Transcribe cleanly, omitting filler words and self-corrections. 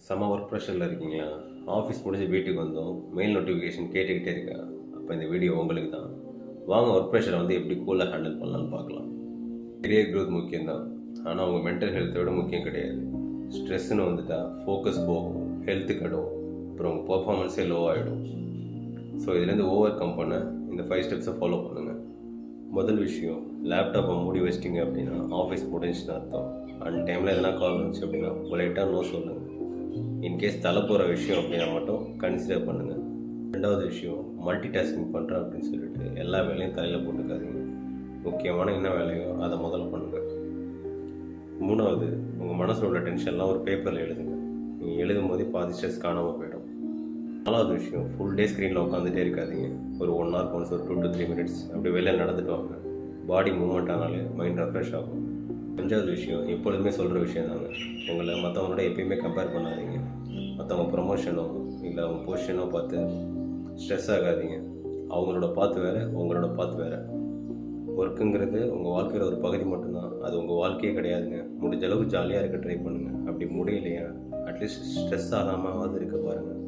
செம்ம ஒர்க் ப்ரெஷரில் இருக்கீங்களா? ஆஃபீஸ் முடிஞ்சு வீட்டுக்கு வந்தோம், மெயில் நோட்டிஃபிகேஷன் கேட்டுக்கிட்டே இருக்கா. அப்போ இந்த வீடியோ உங்களுக்கு தான். வாங்க ஒர்க் ப்ரெஷரை எப்படி கூலாக ஹேண்டில் பண்ணலான்னு பார்க்கலாம். கெரியர் க்ரோத் முக்கியம்தான், ஆனால் உங்கள் மென்டல் ஹெல்த்தை விட முக்கியம் கிடையாது. ஸ்ட்ரெஸ்ஸுன்னு வந்துட்டால் ஃபோக்கஸ் போகும், ஹெல்த்து கெடும், அப்புறம் உங்கள் பர்ஃபார்மன்ஸே லோ ஆகிடும். ஸோ இதுலேருந்து ஓவர் கம் பண்ண இந்த 5 ஸ்டெப்ஸை ஃபாலோ பண்ணுங்கள். முதல் விஷயம், லேப்டாப்பை மூடி வச்சிட்டிங்க அப்படின்னா ஆஃபீஸ் முடிஞ்சுன்னு அர்த்தம். அண்ட் டைமில் எதனா கால் வந்துச்சு அப்படின்னா லைட்டாக நோ சொல்லுங்கள். இன்கேஸ் தலை போகிற விஷயம் அப்படின்னா மட்டும் கன்சிடர் பண்ணுங்கள். ரெண்டாவது விஷயம், மல்டி டாஸ்கிங் பண்ணுறேன் அப்படின்னு சொல்லிட்டு எல்லா வேலையும் தலையில் போட்டுக்காதீங்க. முக்கியமான என்ன வேலையோ அதை முதல்ல பண்ணுங்கள். மூணாவது, உங்கள் மனசில் உள்ள டென்ஷன்லாம் ஒரு பேப்பரில் எழுதுங்க. நீங்கள் எழுதும் போதே பாதி ஸ்ட்ரெஸ் காணாமல் போயிடும். நாலாவது விஷயம், ஃபுல் டே ஸ்க்ரீனில் உட்காந்துட்டே இருக்காதீங்க. ஒரு 1 hour ஒன்ஸ், ஒரு 2 to 3 minutes அப்படி வெளியில் நடந்துட்டு வாங்க. பாடி மூவ்மெண்ட் ஆனாலே மைண்ட் ரெஃப்ரெஷ் ஆகும். அஞ்சாவது விஷயம், எப்பொழுதுமே சொல்கிற விஷயம் தாங்க, உங்களை மற்றவங்களோட எப்பயுமே கம்பேர் பண்ணாதீங்க. மற்றவங்க ப்ரொமோஷனோ இல்லை அவங்க பொசிஷனோ பார்த்து ஸ்ட்ரெஸ் ஆகாதீங்க. அவங்களோட பார்த்து வேறு, உங்களோட பார்த்து வேறு. ஒர்க்குங்கிறது உங்கள் வாழ்க்கையில் ஒரு பகுதி மட்டும்தான், அது உங்கள் வாழ்க்கையே கிடையாதுங்க. முடிஞ்ச அளவுக்கு ஜாலியாக இருக்க ட்ரை பண்ணுங்கள். அப்படி முடியலையா அட்லீஸ்ட் ஸ்ட்ரெஸ் ஆகாமல் இருக்க பாருங்கள்.